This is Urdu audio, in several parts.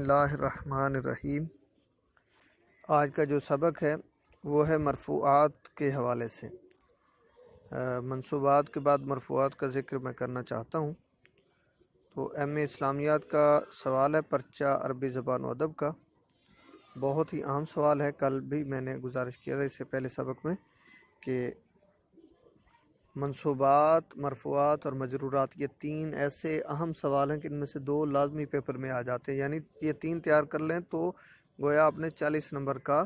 اللہ الرحمن الرحیم۔ آج کا جو سبق ہے وہ ہے مرفوعات کے حوالے سے۔ منصوبات کے بعد مرفوعات کا ذکر میں کرنا چاہتا ہوں۔ تو ایم اے اسلامیات کا سوال ہے، پرچہ عربی زبان و ادب کا۔ بہت ہی اہم سوال ہے۔ کل بھی میں نے گزارش کیا تھا اس سے پہلے سبق میں کہ منصوبات، مرفوعات اور مجرورات یہ تین ایسے اہم سوال ہیں کہ ان میں سے دو لازمی پیپر میں آ جاتے ہیں، یعنی یہ تین تیار کر لیں تو گویا آپ نے 40 نمبر کا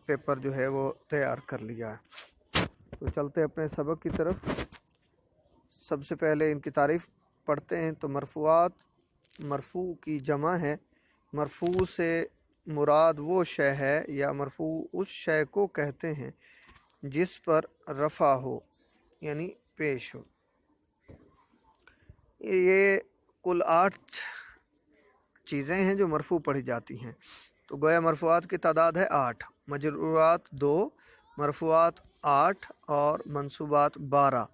پیپر جو ہے وہ تیار کر لیا ہے۔ تو چلتے اپنے سبق کی طرف۔ سب سے پہلے ان کی تعریف پڑھتے ہیں۔ تو مرفوعات مرفوع کی جمع ہے۔ مرفوع سے مراد وہ شے ہے یا مرفوع اس شے کو کہتے ہیں جس پر رفع ہو، یعنی پیش ہو۔ یہ کل 8 چیزیں ہیں جو مرفوع پڑھی جاتی ہیں۔ تو گویا مرفوعات کی تعداد ہے 8، مجرورات 2، مرفوعات 8 اور منصوبات 12۔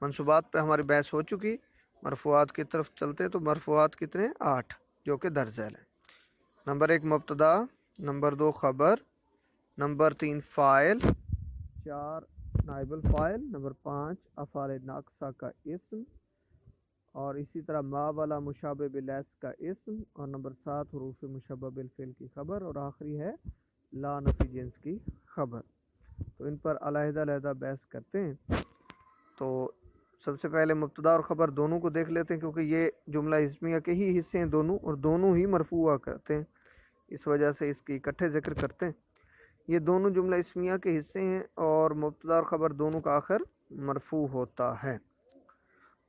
منصوبات پہ ہماری بحث ہو چکی، مرفوعات کی طرف چلتے تو مرفوعات کتنے؟ 8 جو کہ درج ذیل ہیں۔ نمبر 1 مبتدا، نمبر 2 خبر، نمبر 3 فاعل، 4 نائب الفاعل، نمبر 5 افعال ناقصہ کا اسم، اور اسی طرح ما والا مشابہ باللیس کا اسم، اور نمبر 7 حروف مشبہ بالفعل کی خبر، اور آخری ہے لا نفی جنس کی خبر۔ تو ان پر علیحدہ علیحدہ بحث کرتے ہیں۔ تو سب سے پہلے مبتدا اور خبر دونوں کو دیکھ لیتے ہیں، کیونکہ یہ جملہ اسمیہ کے ہی حصے ہیں دونوں، اور دونوں ہی مرفوع کرتے ہیں، اس وجہ سے اس کی اکٹھے ذکر کرتے ہیں۔ یہ دونوں جملہ اسمیہ کے حصے ہیں اور مبتدا اور خبر دونوں کا آخر مرفوع ہوتا ہے۔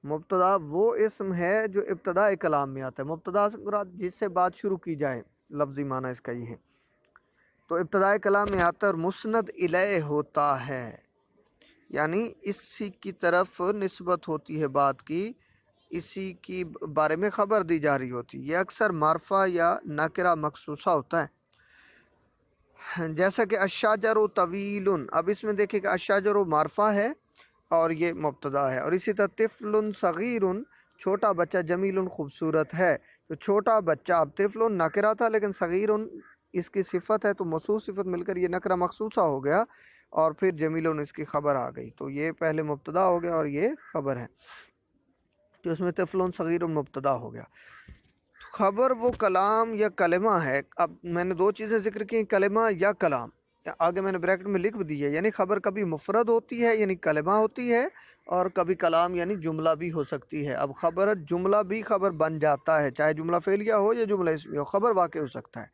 مبتدا وہ اسم ہے جو ابتداء کلام میں آتا ہے۔ مبتدا سے مراد جس سے بات شروع کی جائے، لفظی معنی اس کا یہ ہے۔ تو ابتداء کلام میں آتا ہے اور مسند الیہ ہوتا ہے، یعنی اسی کی طرف نسبت ہوتی ہے بات کی، اسی کی بارے میں خبر دی جا رہی ہوتی ہے۔ یہ اکثر معرفہ یا نکرہ مخصوصہ ہوتا ہے، جیسا کہ الشجر طویل۔ اب اس میں دیکھیں کہ الشجر معرفہ ہے اور یہ مبتدا ہے، اور اسی طرح طفل صغیر، چھوٹا بچہ، جمیل خوبصورت ہے۔ تو چھوٹا بچہ، اب طفل نکرہ تھا لیکن صغیر اس کی صفت ہے، تو موصوف صفت مل کر یہ نکرہ مخصوصہ ہو گیا، اور پھر جمیل اس کی خبر آ گئی۔ تو یہ پہلے مبتدا ہو گیا اور یہ خبر ہے، تو اس میں طفل صغیر مبتدا ہو گیا۔ خبر وہ کلام یا کلمہ ہے۔ اب میں نے 2 چیزیں ذکر کی، کلمہ یا کلام، آگے میں نے بریکٹ میں لکھ بھی دی ہے، یعنی خبر کبھی مفرد ہوتی ہے یعنی کلمہ ہوتی ہے، اور کبھی کلام یعنی جملہ بھی ہو سکتی ہے۔ اب خبر جملہ بھی خبر بن جاتا ہے، چاہے جملہ فعلیہ ہو یا جملہ اسمیہ ہو، خبر واقع ہو سکتا ہے۔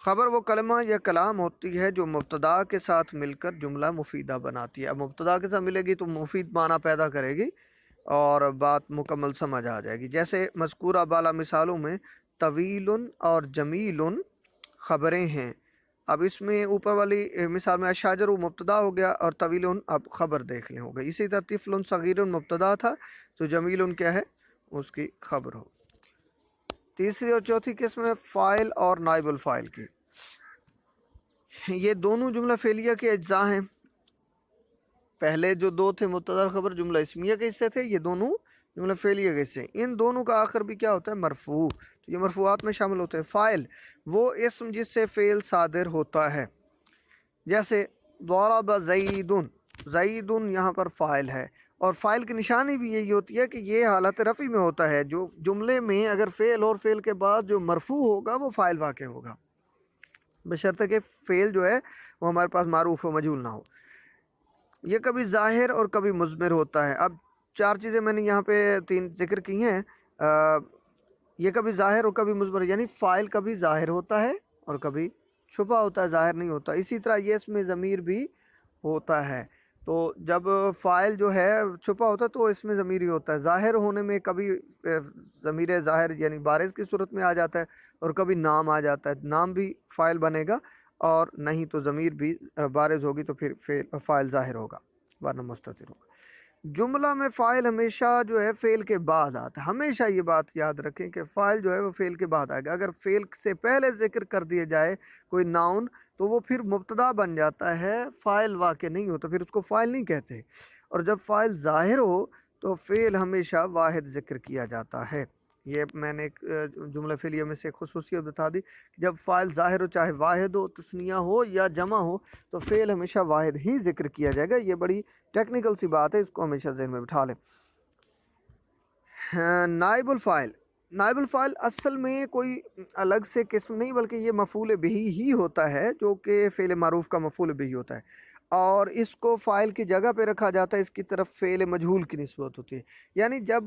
خبر وہ کلمہ یا کلام ہوتی ہے جو مبتدا کے ساتھ مل کر جملہ مفیدہ بناتی ہے۔ اب مبتدا کے ساتھ ملے گی تو مفید معنی پیدا کرے گی اور بات مکمل سمجھ آ جائے گی۔ جیسے مذکورہ بالا مثالوں میں طویل اور جمیل خبریں ہیں۔ اب اس میں اوپر والی مثال میں الشجر مبتدا ہو گیا اور طویل اب خبر دیکھ لیں ہو گئی۔ اسی طرح طفل صغیر مبتدا تھا تو جمیل کیا ہے؟ اس کی خبر ہو۔ تیسری اور چوتھی قسم ہے فاعل اور نائب الفاعل کی۔ یہ دونوں جملہ فعلیہ کے اجزاء ہیں۔ پہلے جو 2 تھے مبتدا اور خبر جملہ اسمیہ کے حصے تھے، یہ دونوں جملہ فعلیہ کے حصے۔ ان دونوں کا آخر بھی کیا ہوتا ہے؟ مرفوع۔ تو یہ مرفوعات میں شامل ہوتے ہیں۔ فاعل وہ اسم جس سے فعل صادر ہوتا ہے، جیسے ضرب زید، زید یہاں پر فاعل ہے، اور فاعل کی نشانی بھی یہی ہوتی ہے کہ یہ حالت رفع میں ہوتا ہے۔ جو جملے میں اگر فعل اور فعل کے بعد جو مرفوع ہوگا وہ فاعل واقع ہوگا، بشرطے کہ فعل جو ہے وہ ہمارے پاس معروف و مجہول نہ ہو۔ یہ کبھی ظاہر اور کبھی مضمر ہوتا ہے۔ اب 4 چیزیں میں نے یہاں پہ 3 ذکر کی ہیں۔ یہ کبھی ظاہر اور کبھی مضمر، یعنی فاعل کبھی ظاہر ہوتا ہے اور کبھی چھپا ہوتا ہے، ظاہر نہیں ہوتا۔ اسی طرح یہ اس میں ضمیر بھی ہوتا ہے۔ تو جب فاعل جو ہے چھپا ہوتا ہے تو اس میں ضمیر ہی ہوتا ہے۔ ظاہر ہونے میں کبھی ضمیر ظاہر یعنی بارز کی صورت میں آ جاتا ہے، اور کبھی نام آ جاتا ہے، نام بھی فاعل بنے گا، اور نہیں تو ضمیر بھی بارز ہوگی تو پھر فاعل ظاہر ہوگا ورنہ مستتر ہوگا۔ جملہ میں فاعل ہمیشہ جو ہے فعل کے بعد آتا ہے۔ ہمیشہ یہ بات یاد رکھیں کہ فاعل جو ہے وہ فعل کے بعد آئے گا۔ اگر فعل سے پہلے ذکر کر دیا جائے کوئی ناؤن تو وہ پھر مبتدا بن جاتا ہے، فاعل واقع نہیں ہوتا، پھر اس کو فاعل نہیں کہتے۔ اور جب فاعل ظاہر ہو تو فعل ہمیشہ واحد ذکر کیا جاتا ہے۔ یہ میں نے ایک جملہ فعلیہ میں سے خصوصیت بتا دی کہ جب فاعل ظاہر ہو، چاہے واحد ہو، تثنیہ ہو یا جمع ہو، تو فعل ہمیشہ واحد ہی ذکر کیا جائے گا۔ یہ بڑی ٹیکنیکل سی بات ہے، اس کو ہمیشہ ذہن میں بٹھا لیں۔ نائب الفاعل، نائب الفاعل اصل میں کوئی الگ سے قسم نہیں بلکہ یہ مفعول بہ ہی ہوتا ہے، جو کہ فعل معروف کا مفعول بہ ہوتا ہے، اور اس کو فاعل کی جگہ پہ رکھا جاتا ہے، اس کی طرف فعل مجہول کی نسبت ہوتی ہے۔ یعنی جب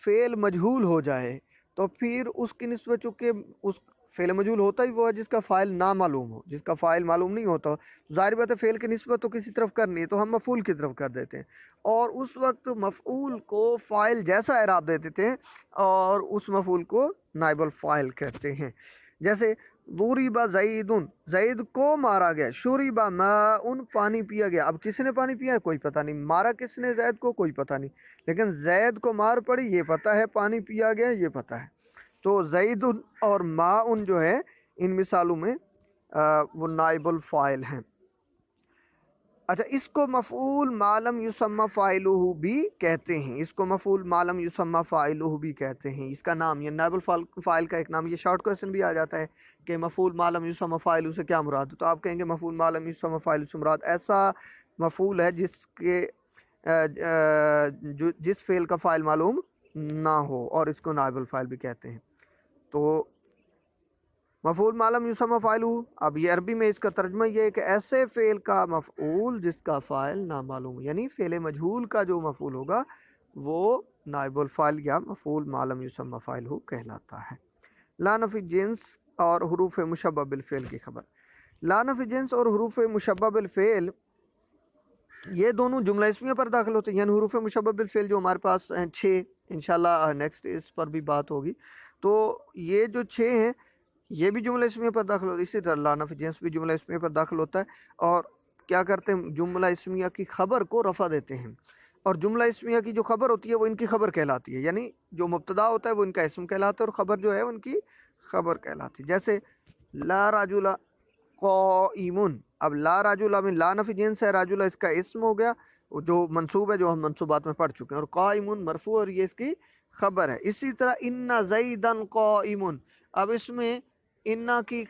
فعل مجہول ہو جائے تو پھر اس کی نسبت، چونکہ اس فعل مجہول ہوتا ہی وہ ہے جس کا فاعل نامعلوم ہو، جس کا فاعل معلوم نہیں ہوتا، ظاہر بات ہے فعل کی نسبت تو کسی طرف کرنی ہے، تو ہم مفعول کی طرف کر دیتے ہیں، اور اس وقت مفعول کو فاعل جیسا اعراب دیتے تھے، اور اس مفعول کو نائب الفاعل کہتے ہیں۔ جیسے ضرب زید، زید کو مارا گیا، شرب ماء، پانی پیا گیا۔ اب کس نے پانی پیا ہے کوئی پتہ نہیں، مارا کس نے زید کو کوئی پتہ نہیں، لیکن زید کو مار پڑی یہ پتہ ہے، پانی پیا گیا یہ پتہ ہے۔ تو زید اور ماء جو ہے ان مثالوں میں وہ نائب الفاعل ہیں۔ اچھا، اس کو مفعول ما لم یسمى فاعلہ بھی کہتے ہیں، اس کو مفعول ما لم یسمى فاعلہ بھی کہتے ہیں، اس کا نام، یہ نائب الفاعل کا ایک نام۔ یہ شارٹ کویسچن بھی آ جاتا ہے کہ مفعول ما لم یسمى فاعلہ سے کیا مراد ہے، تو آپ کہیں گے مفعول ما لم یسمى فاعلہ سے مراد ایسا مفعول ہے جس فعل کا فاعل معلوم نہ ہو، اور اس کو نائب الفاعل بھی کہتے ہیں۔ تو مفعول ما لم یسمى فاعلہ، اب یہ عربی میں اس کا ترجمہ یہ ہے کہ ایسے فعل کا مفعول جس کا فاعل نامعلوم، یعنی فعل مجہول کا جو مفعول ہوگا وہ نائب الفاعل یا مفعول ما لم یسمى فاعلہ کہلاتا ہے۔ لا نفی جنس اور حروف مشبہ بالفعل کی خبر۔ لا نفی جنس اور حروف مشبہ بالفعل یہ دونوں جملہ اسمیہ پر داخل ہوتے ہیں، یعنی حروف مشبہ بالفعل جو ہمارے پاس ہیں 6، انشاءاللہ نیکسٹ اس پر بھی بات ہوگی، تو یہ جو 6 ہیں یہ بھی جملہ اسمیہ پر داخل ہوتا ہے، اسی طرح لا نفی جنس بھی جملہ اسمیہ پر داخل ہوتا ہے، اور کیا کرتے ہیں جملہ اسمیہ کی خبر کو رفع دیتے ہیں، اور جملہ اسمیہ کی جو خبر ہوتی ہے وہ ان کی خبر کہلاتی ہے، یعنی جو مبتدا ہوتا ہے وہ ان کا اسم کہلاتا ہے، اور خبر جو ہے ان کی خبر کہلاتی ہے۔ جیسے لا رجل قائم، اب لا رجل میں لا نفی جنس ہے، رجل اس کا اسم ہو گیا جو منصوب ہے، جو ہم منصوبات میں پڑھ چکے ہیں، اور قائم مرفوع، اور یہ اس کی خبر ہے۔ اسی طرح ان زیدا قائم، اب اس میں انا کی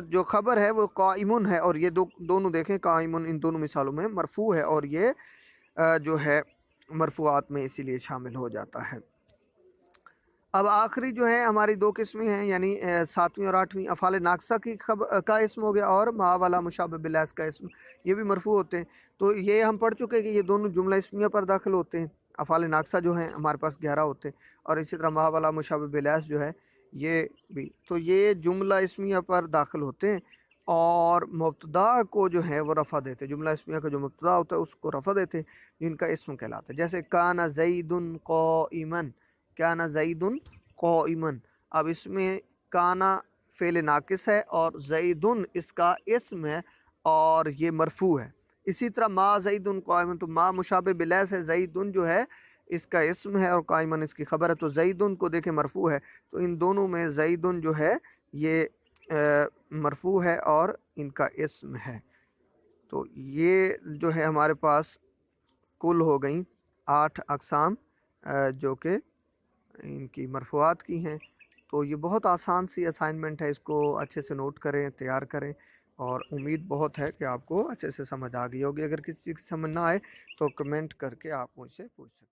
جو خبر ہے وہ قائم ہے، اور یہ دونوں دیکھیں قائم ان دونوں مثالوں میں مرفوع ہے، اور یہ جو ہے مرفوعات میں اسی لیے شامل ہو جاتا ہے۔ اب آخری جو ہے ہماری 2 قسمیں ہیں، یعنی 7ویں اور 8ویں، افعال ناقصہ کا اسم ہو گیا، اور ما والا مشابہ بالاس کا اسم، یہ بھی مرفوع ہوتے ہیں۔ تو یہ ہم پڑھ چکے کہ یہ دونوں جملہ اسمیہ پر داخل ہوتے ہیں، افعال ناقصہ جو ہیں ہمارے پاس 11 ہوتے ہیں، اور اسی طرح ما والا مشابہ بالاس جو ہے یہ بھی، تو یہ جملہ اسمیہ پر داخل ہوتے ہیں، اور مبتدا کو جو ہے وہ رفع دیتے ہیں، جملہ اسمیہ کا جو مبتدا ہوتا ہے اس کو رفع دیتے ہیں، جن کا اسم کہلاتا ہے۔ جیسے کان زید قائما، کان زید قائما، اب اس میں کانا فعل ناقص ہے اور زید اس کا اسم ہے، اور یہ مرفوع ہے۔ اسی طرح ما زید قائما، تو ما مشابہ بالیس ہے، زید جو ہے اس کا اسم ہے، اور قائما اس کی خبر ہے، تو زید کو دیکھیں مرفوع ہے، تو ان دونوں میں زید جو ہے یہ مرفوع ہے اور ان کا اسم ہے۔ تو یہ جو ہے ہمارے پاس کل ہو گئیں 8 اقسام جو کہ ان کی مرفوعات کی ہیں۔ تو یہ بہت آسان سی اسائنمنٹ ہے، اس کو اچھے سے نوٹ کریں، تیار کریں، اور امید بہت ہے کہ آپ کو اچھے سے سمجھ آ گئی ہوگی۔ اگر کسی چیز کی سمجھ نہ آئے تو کمنٹ کر کے آپ مجھ سے پوچھ سکیں۔